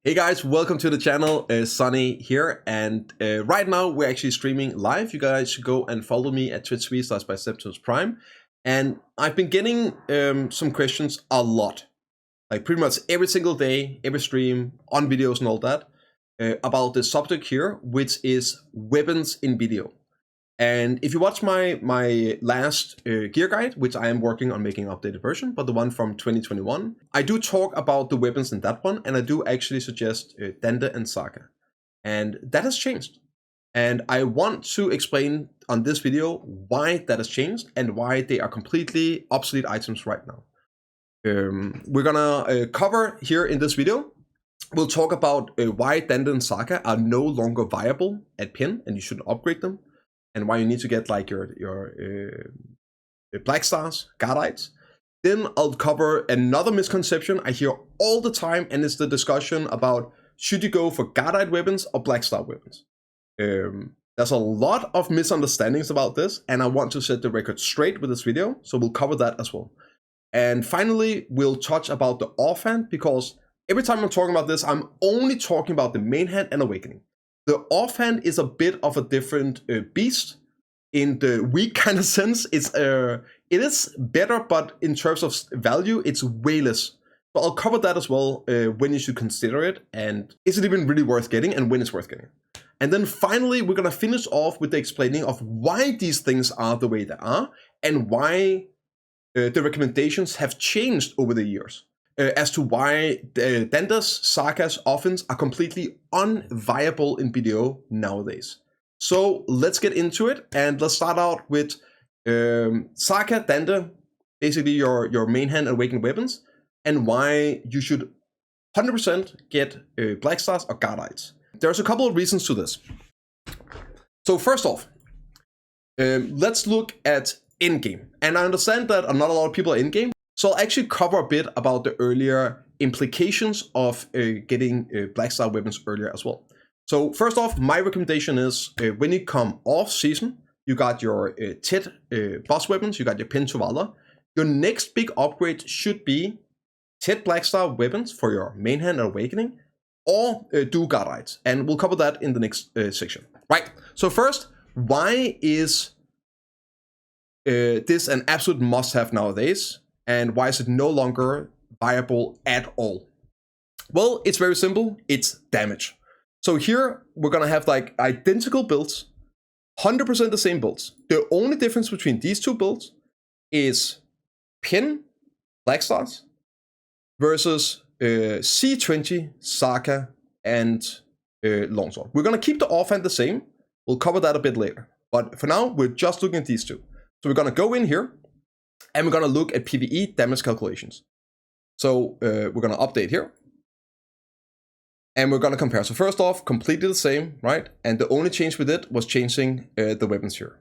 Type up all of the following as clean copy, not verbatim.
Hey guys, welcome to the channel. Sunny here, and right now we're actually streaming live. You guys should go and follow me at twitch.tv/bprimegaming. And I've been getting some questions a lot, like pretty much every single day, every stream, on videos and all that, about the subject here, which is weapons in BDO. And if you watch my last gear guide, which I am working on making an updated version, but the one from 2021, I do talk about the weapons in that one, and I do actually suggest Dende and Saga. And that has changed. And I want to explain on this video why that has changed and why they are completely obsolete items right now. We're gonna cover here in this video. We'll talk about why Dende and Saga are no longer viable at pin, and you shouldn't upgrade them. And why you need to get like your Blackstars, Godrites. Then I'll cover another misconception I hear all the time, and it's the discussion about should you go for Godrite weapons or Blackstar weapons. There's a lot of misunderstandings about this, and I want to set the record straight with this video, so we'll cover that as well. And finally, we'll touch about the Offhand, because every time I'm talking about this, I'm only talking about the Mainhand and Awakening. The Offhand is a bit of a different beast in the weak kind of sense. It is better, but in terms of value, it's way less. So I'll cover that as well, when you should consider it, and is it even really worth getting, and when it's worth getting. And then finally, we're gonna finish off with the explaining of why these things are the way they are, and why the recommendations have changed over the years. As to why Dende's, Saga's, Offhands are completely unviable in BDO nowadays. So let's get into it, and let's start out with Saga, Dende, basically your Mainhand and Awakening Weapons, and why you should 100% get Blackstars or Godrites. There's a couple of reasons to this. So first off, let's look at in-game. And I understand that not a lot of people are in-game, so I'll actually cover a bit about the earlier implications of getting Blackstar weapons earlier as well. So first off, my recommendation is when you come off season, you got your TED boss weapons, you got your pin to Valor. Your next big upgrade should be TED Blackstar weapons for your Mainhand and Awakening, or do Godrites. And we'll cover that in the next section. Right, so first, why is this an absolute must-have nowadays? And why is it no longer viable at all? Well, it's very simple. It's damage. So here we're gonna have like identical builds, 100% the same builds. The only difference between these two builds is pin Blackstars versus C20, Saga, and Longsword. We're gonna keep the Offhand the same. We'll cover that a bit later. But for now, we're just looking at these two. So we're gonna go in here, and we're gonna look at PvE damage calculations. So we're gonna update here. And we're gonna compare. So first off, completely the same, right? And the only change we did was changing the weapons here.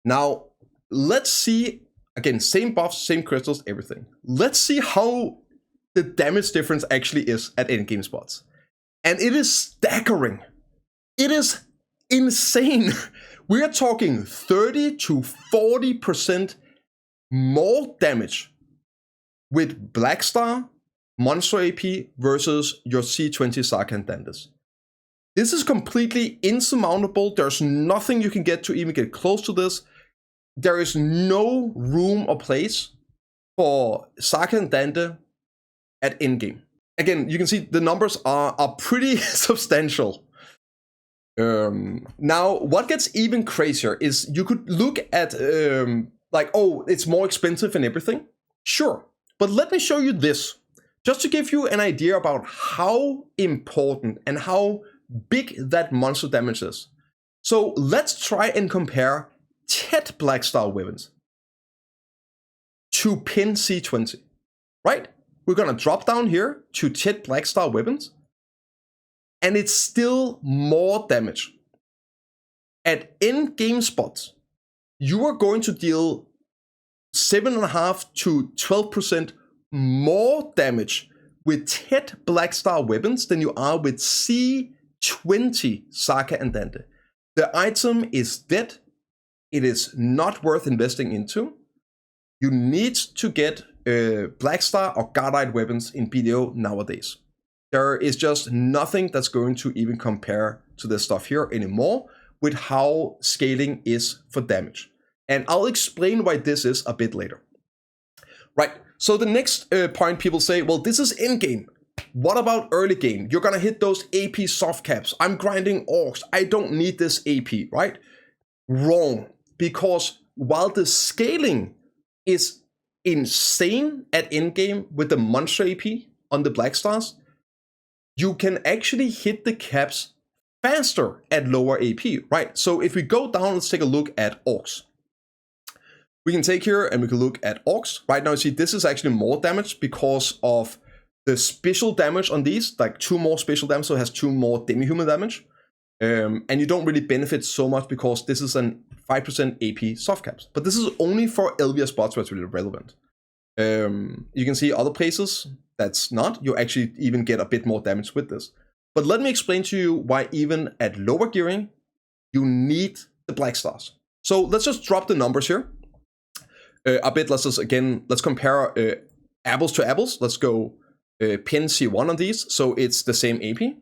Now, let's see, again, same buffs, same crystals, everything. Let's see how the damage difference actually is at in-game spots. And it is staggering. It is insane. We are talking 30 to 40% more damage with Blackstar, Monster AP versus your C20 Saga and Dendes. This is completely insurmountable. There's nothing you can get to even get close to this. There is no room or place for Saga and Dende at in-game. Again, you can see the numbers are pretty substantial. Now, what gets even crazier is you could look at like, oh, it's more expensive and everything. Sure, but let me show you this, just to give you an idea about how important and how big that monster damage is. So let's try and compare TED Blackstar weapons to pin C20, right? We're gonna drop down here to TED Blackstar weapons, and it's still more damage. At in-game spots, you are going to deal 7.5 to 12% more damage with TED Blackstar weapons than you are with C20 Saga and Dende. The item is dead. It is not worth investing into. You need to get Blackstar or Godrite weapons in BDO nowadays. There is just nothing that's going to even compare to this stuff here anymore with how scaling is for damage. And I'll explain why this is a bit later. Right, so the next point people say, well, this is in-game. What about early game? You're gonna hit those AP soft caps. I'm grinding orcs. I don't need this AP, right? Wrong, because while the scaling is insane at in-game with the monster AP on the Blackstars, you can actually hit the caps faster at lower AP, right? So if we go down, let's take a look at orcs. We can take here and we can look at orcs. Right now, you see this is actually more damage because of the special damage on these, like 2 more special damage, so it has 2 more demi-human damage. And you don't really benefit so much because this is an 5% AP soft caps. But this is only for LVS spots where it's really relevant. You can see other places that's not. You actually even get a bit more damage with this. But let me explain to you why even at lower gearing, you need the Blackstars. So let's just drop the numbers here. A bit, let's compare apples to apples. Let's go pin C1 on these, so it's the same AP,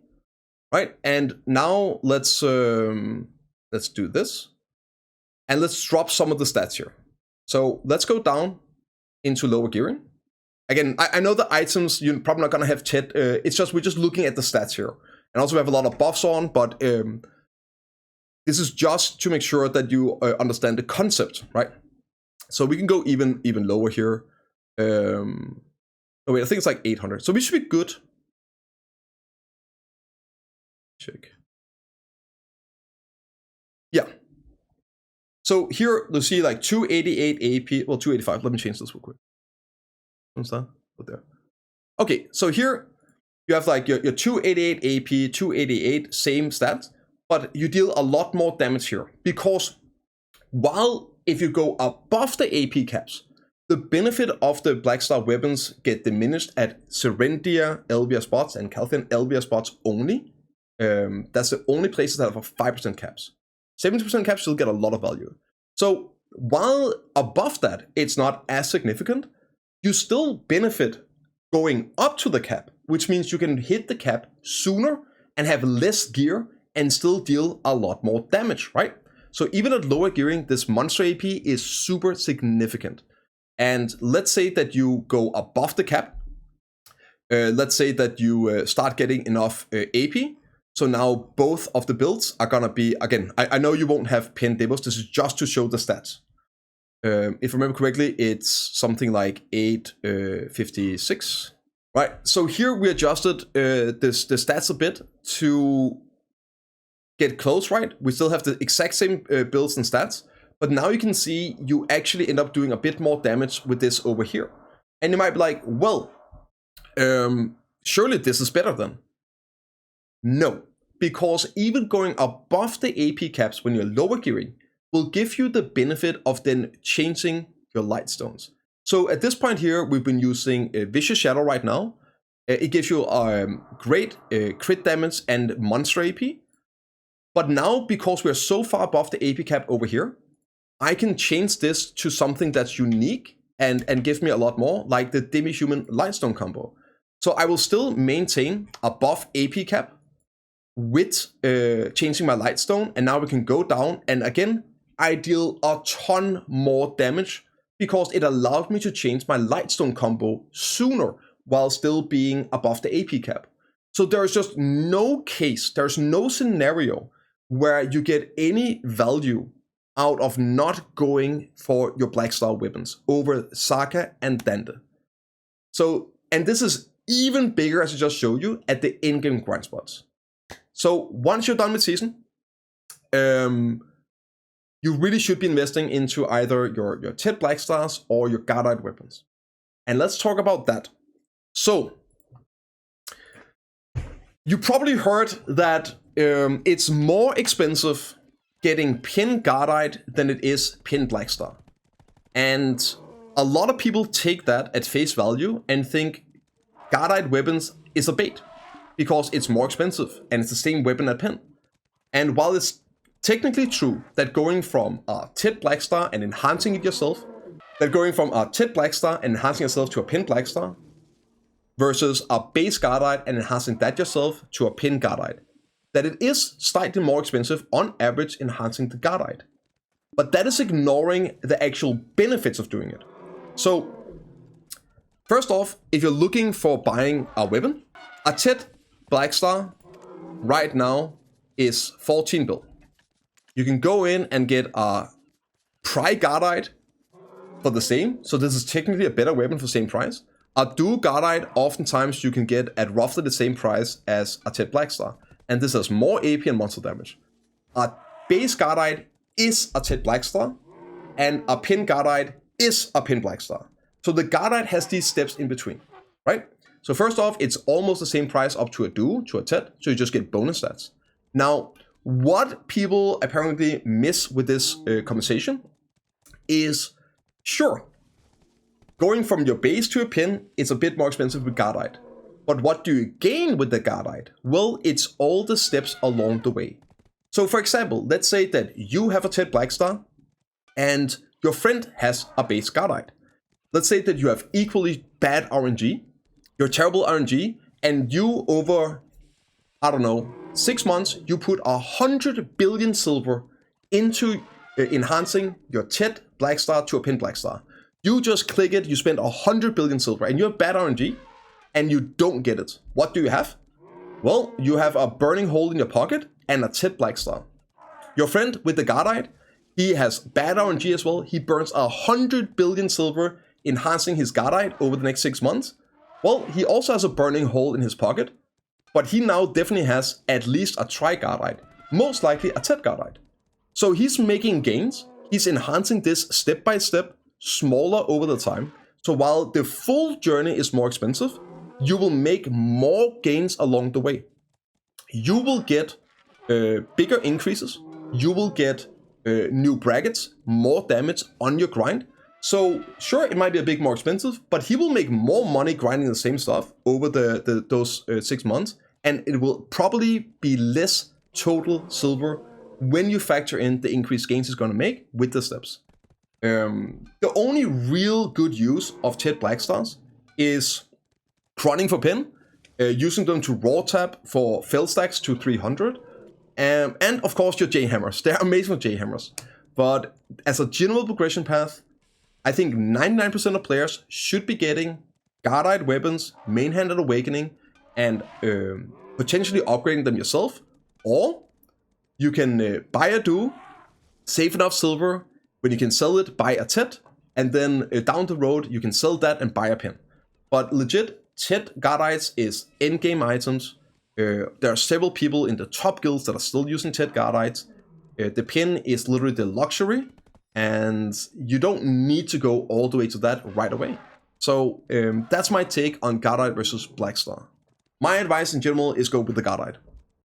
right? And now let's do this, and let's drop some of the stats here. So let's go down into lower gearing. Again, I know the items you're probably not gonna have chat. It's just we're just looking at the stats here, and also we have a lot of buffs on, but this is just to make sure that you understand the concept, right? So we can go even lower here. Oh wait, I think it's like 800. So we should be good. Check. Yeah. So here you'll see like 288 AP. Well, 285. Let me change this real quick. What's that? Put there. Okay, so here you have like your 288 AP, 288, same stats, but you deal a lot more damage here because while if you go above the AP caps, the benefit of the Blackstar weapons get diminished at Serendia LVS spots and Calthian LVS spots only. That's the only places that have a 5% caps. 70% caps still get a lot of value. So while above that, it's not as significant, you still benefit going up to the cap, which means you can hit the cap sooner and have less gear and still deal a lot more damage, right? So even at lower gearing, this monster AP is super significant. And let's say that you go above the cap. Let's say that you start getting enough AP. So now both of the builds are gonna be, again, I know you won't have pin demos. This is just to show the stats. If I remember correctly, it's something like 856. Right, so here we adjusted the stats a bit to get close, right? We still have the exact same builds and stats, but now you can see you actually end up doing a bit more damage with this over here. And you might be like, well, surely this is better then. No, because even going above the AP caps when you're lower gearing will give you the benefit of then changing your light stones. So at this point here, we've been using Vicious Shadow right now. It gives you great crit damage and monster AP. But now, because we're so far above the AP cap over here, I can change this to something that's unique and give me a lot more, like the Demi-Human Lightstone combo. So I will still maintain above AP cap with changing my Lightstone, and now we can go down, and again, I deal a ton more damage because it allowed me to change my Lightstone combo sooner while still being above the AP cap. So there's just no case, there's no scenario where you get any value out of not going for your Blackstar weapons over Saka and Dante. So, and this is even bigger, as I just showed you, at the in-game grind spots. So once you're done with season, you really should be investing into either your TED Blackstars or your Godr weapons. And let's talk about that. So, you probably heard that it's more expensive getting pin Godr than it is pin Blackstar. And a lot of people take that at face value and think Godr weapons is a bait because it's more expensive and it's the same weapon at pin. And while it's technically true that going from a TED Blackstar and enhancing it yourself, to a pin Blackstar, versus a base Godr and enhancing that yourself to a pin Godr, that it is slightly more expensive on average enhancing the Godr. But that is ignoring the actual benefits of doing it. So, first off, if you're looking for buying a weapon, a TED Blackstar right now is 14 bill. You can go in and get a Pri Godr for the same, so this is technically a better weapon for the same price. A dual Godr oftentimes you can get at roughly the same price as a TED Blackstar, and this has more AP and monster damage. A base Godr is a TED Blackstar, and a pin Godr is a pin Blackstar. So the Godr has these steps in between, right? So first off, it's almost the same price up to a duo, to a TED, so you just get bonus stats. Now, what people apparently miss with this conversation is, sure, going from your base to a pin is a bit more expensive with Godr. But what do you gain with the Godr? Well, it's all the steps along the way. So for example, let's say that you have a TED Blackstar and your friend has a base Godr. Let's say that you have equally bad RNG, you're terrible RNG, and you over, I don't know, 6 months, you put 100 billion silver into enhancing your TED Blackstar to a pin Blackstar. You just click it, you spend 100 billion silver, and you have bad RNG, and you don't get it. What do you have? Well, you have a burning hole in your pocket and a TED Blackstar. Your friend with the Godr, he has bad RNG as well. He burns 100 billion silver enhancing his Godr over the next 6 months. Well, he also has a burning hole in his pocket, but he now definitely has at least a Tri Godr, most likely a TED Godr. So he's making gains. He's enhancing this step by step, smaller over the time. So while the full journey is more expensive, you will make more gains along the way. You will get bigger increases. You will get new brackets, more damage on your grind. So sure, it might be a bit more expensive, but he will make more money grinding the same stuff over those 6 months, and it will probably be less total silver when you factor in the increased gains he's going to make with the steps. The only real good use of TED Blackstars is running for pin, using them to raw tap for fell stacks to 300, and of course your J-hammers. They're amazing with J-hammers, but as a general progression path, I think 99% of players should be getting Godr weapons, Mainhand and Awakening, and potentially upgrading them yourself, or you can buy a duo, save enough silver, when you can sell it, buy a TED, and then down the road you can sell that and buy a pin. But legit, TED Godrs is endgame items. There are several people in the top guilds that are still using TED Godrs. The pin is literally the luxury, and you don't need to go all the way to that right away. So that's my take on Godr versus Blackstar. My advice in general is go with the Godr.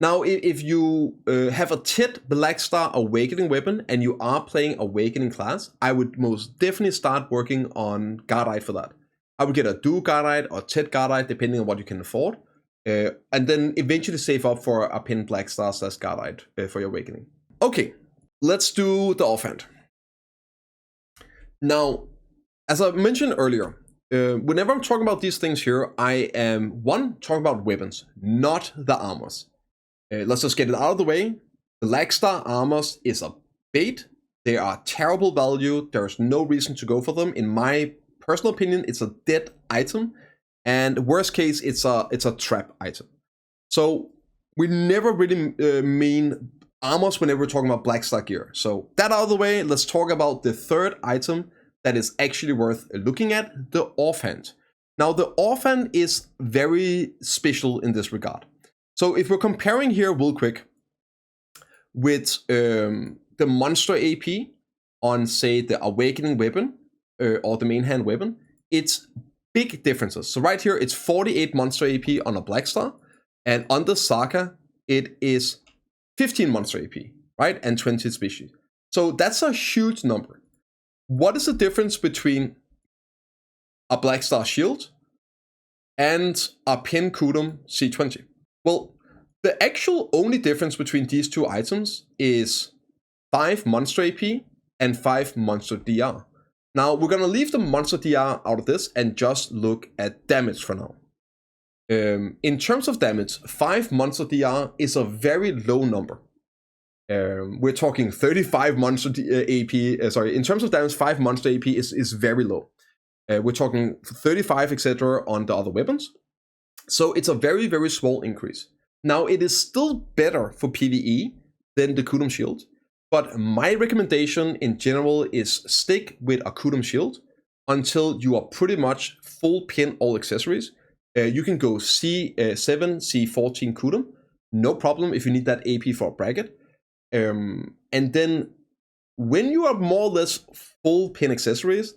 Now, if you have a TED Blackstar Awakening weapon and you are playing Awakening class, I would most definitely start working on Godr for that. I would get a duo Godr or TED Godr depending on what you can afford, and then eventually save up for a pin Blackstar / Godr for your Awakening. Okay, let's do the offhand. Now, as I mentioned earlier, whenever I'm talking about these things here, I am talking about weapons, not the armors. Let's just get it out of the way. Blackstar armors is a bait. They are terrible value. There's no reason to go for them. In my personal opinion, it's a dead item, and worst case, it's a trap item. So we never really mean armors whenever we're talking about Blackstar gear. So that out of the way, let's talk about the third item that is actually worth looking at, the offhand. Now, the offhand is very special in this regard. So if we're comparing here real quick with the monster AP on, say, the Awakening weapon or the Mainhand weapon, it's big differences. So right here, it's 48 monster AP on a Blackstar, and on the Saga, it is 15 monster AP, right? And 20 species. So that's a huge number. What is the difference between a Blackstar shield and a pin Kudum C20? Well, the actual only difference between these two items is 5 monster AP and 5 monster DR. Now, we're going to leave the monster DR out of this and just look at damage for now. In terms of damage, 5 monster DR is a very low number. We're talking 35 monster AP. In terms of damage, 5 monster AP is very low. We're talking 35, etc. on the other weapons. So it's a very, very small increase. Now, it is still better for PvE than the Kudum Shield, but my recommendation in general is stick with a Kudum Shield until you are pretty much full pin all accessories. You can go C7, C14 Kudum, no problem if you need that AP for a bracket. And then when you are more or less full pin accessories,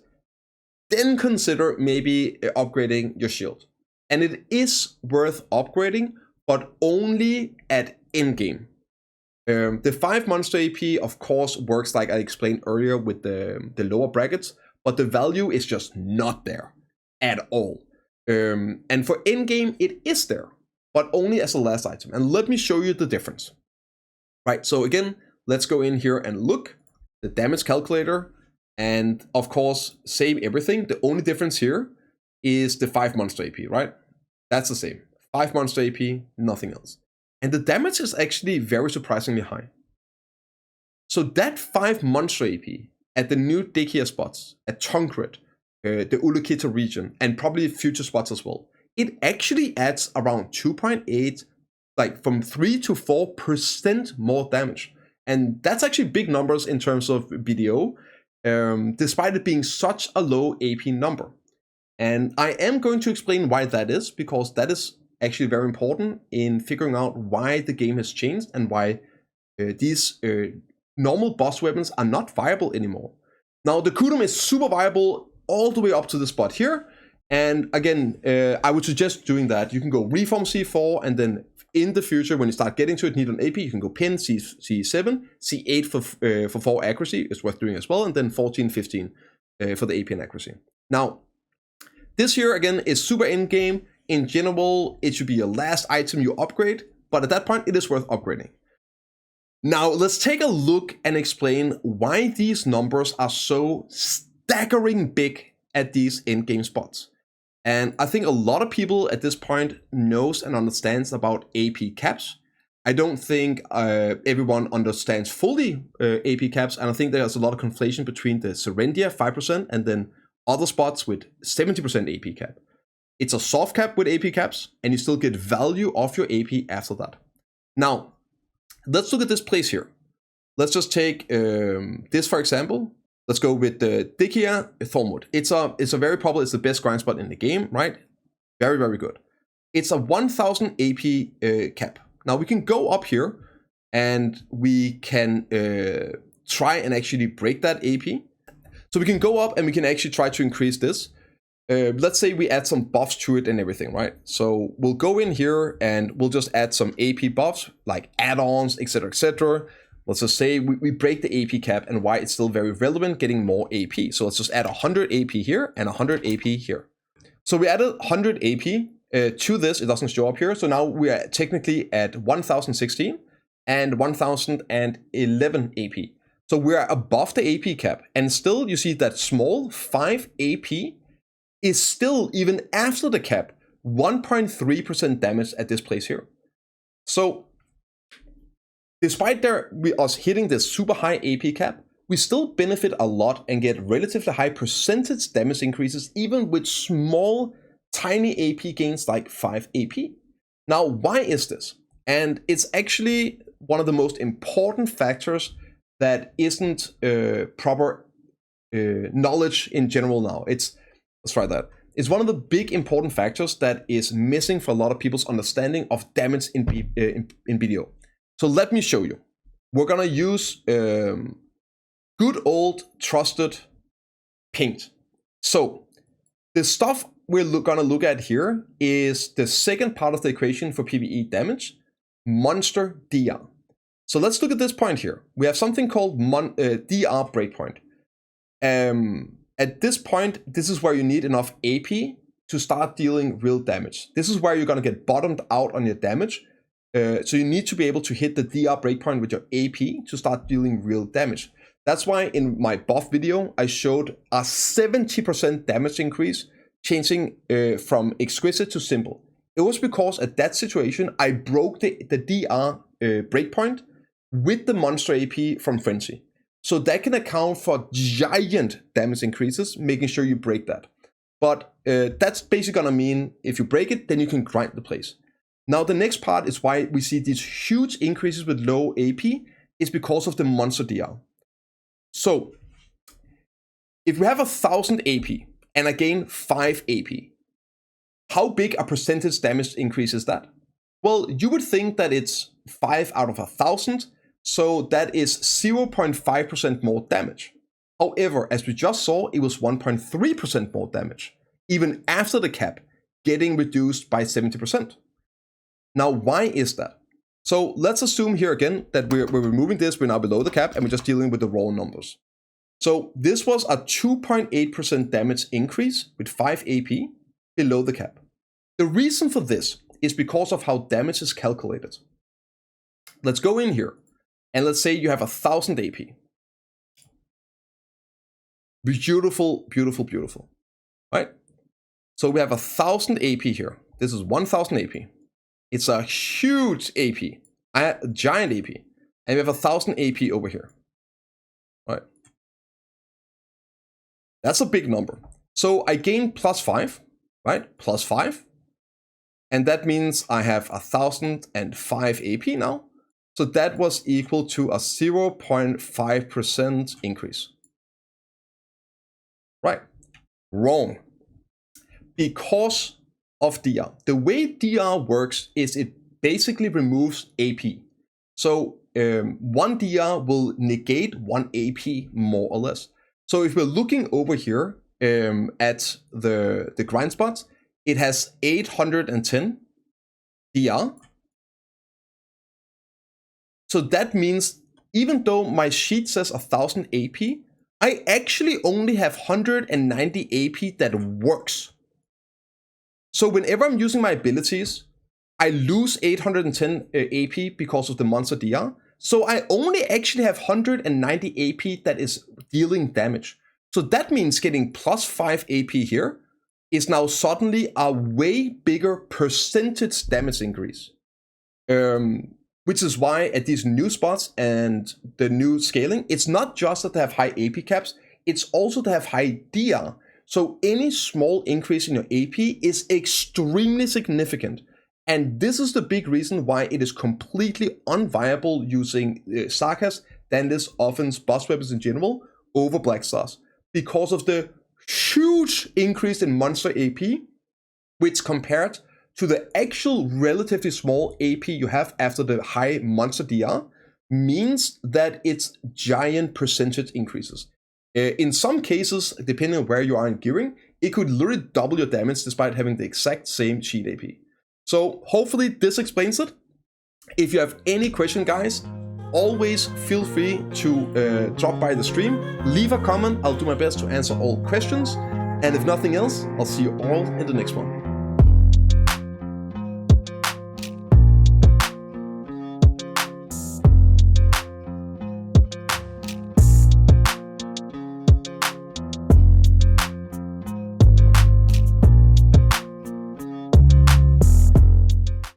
then consider maybe upgrading your shield. And it is worth upgrading, but only at endgame. The 5 monster AP, of course, works like I explained earlier with the lower brackets, but the value is just not there at all. And for endgame, it is there, but only as a last item. And let me show you the difference. Right, so again, let's go in here and look, the damage calculator, and of course, save everything. The only difference here is the 5 monster AP, right? That's the same. 5 monster AP, nothing else. And the damage is actually very surprisingly high. So that 5 monster AP at the new Dekia spots, at Tongrid, the Ulukita region, and probably future spots as well, it actually adds around 2.8, like from 3 to 4% more damage. And that's actually big numbers in terms of BDO, despite it being such a low AP number. And I am going to explain why that is, because that is actually very important in figuring out why the game has changed and why these normal boss weapons are not viable anymore. Now, the Kudum is super viable all the way up to the spot here. And again, I would suggest doing that. You can go Reform C4, and then in the future, when you start getting to it, need an AP, you can go Pin C7, C8 for 4 accuracy is worth doing as well, and then 14, 15 for the AP and accuracy. Now, this here, again, is super endgame. In general, it should be your last item you upgrade, but at that point, it is worth upgrading. Now, let's take a look and explain why these numbers are so staggering big at these endgame spots. And I think a lot of people at this point knows and understands about AP caps. I don't think everyone understands fully AP caps, and I think there's a lot of conflation between the Serendia 5% and then other spots with 70% AP cap. It's a soft cap with AP caps, and you still get value of your AP after that. Now, let's look at this place here. Let's just take this for example. Let's go with the Dekia Thornwood. It's a very probably it's the best grind spot in the game, right? Very, very good. It's a 1000 AP cap. Now we can go up here and we can try and actually break that AP. So we can go up and we can actually try to increase this. Let's say we add some buffs to it and everything, right? So we'll go in here and we'll just add some AP buffs like add-ons, etc., etc. Let's just say we break the AP cap and why it's still very relevant getting more AP. So let's just add 100 AP here and 100 AP here. So we added 100 AP to this. It doesn't show up here. So now we are technically at 1016 and 1011 AP. So we are above the AP cap, and still you see that small 5 AP is still, even after the cap, 1.3% damage at this place here. So despite us hitting this super high AP cap, we still benefit a lot and get relatively high percentage damage increases, even with small, tiny AP gains like 5 AP. Now, why is this? And it's actually one of the most important factors that isn't proper knowledge in general now. Let's try that. It's one of the big important factors that is missing for a lot of people's understanding of damage in BDO. So let me show you. We're gonna use good old trusted paint. So the stuff we're gonna look at here is the second part of the equation for PvE damage, monster DR. So let's look at this point here. We have something called DR breakpoint. At this point, this is where you need enough AP to start dealing real damage. This is where you're gonna get bottomed out on your damage. So you need to be able to hit the DR breakpoint with your AP to start dealing real damage. That's why in my buff video, I showed a 70% damage increase, changing from exquisite to simple. It was because at that situation, I broke the DR breakpoint with the monster AP from Frenzy. So that can account for giant damage increases, making sure you break that. But that's basically gonna mean if you break it, then you can grind the place. Now the next part is why we see these huge increases with low AP is because of the monster DR. So if we have 1000 AP and I gain 5 AP, how big a percentage damage increase is that? Well, you would think that it's 5 out of 1000, so that is 0.5% more damage. However, as we just saw, it was 1.3% more damage, even after the cap getting reduced by 70%. Now, why is that? So let's assume here again that we're removing this, we're now below the cap, and we're just dealing with the raw numbers. So this was a 2.8% damage increase with 5 AP below the cap. The reason for this is because of how damage is calculated. Let's go in here, and let's say you have 1000 AP. Beautiful, beautiful, beautiful, right? So we have 1000 AP here. This is 1000 AP. It's a huge AP, a giant AP. And we have 1000 AP over here, right? That's a big number. So I gain +5, right? +5. And that means I have 1005 AP now. So that was equal to a 0.5% increase. Right? Wrong. Because of DR. The way DR works is it basically removes AP. So 1 DR will negate 1 AP more or less. So if we're looking over here at the grind spots, it has 810 DR. So that means even though my sheet says 1000 AP, I actually only have 190 AP that works. So whenever I'm using my abilities, I lose 810 AP because of the monster DR. So I only actually have 190 AP that is dealing damage. So that means getting +5 AP here is now suddenly a way bigger percentage damage increase. Which is why at these new spots and the new scaling, it's not just that they have high AP caps, it's also to have high DR. So any small increase in your AP is extremely significant. And this is the big reason why it is completely unviable using Sarkas, Dandis, Offhand, BIS Weapons in general over Blackstars. Because of the huge increase in monster AP, which compared to the actual relatively small AP you have after the high monster DR, means that it's giant percentage increases. In some cases, depending on where you are in gearing, it could literally double your damage despite having the exact same sheet AP. So hopefully this explains it. If you have any question, guys, always feel free to drop by the stream, leave a comment. I'll do my best to answer all questions. And if nothing else, I'll see you all in the next one.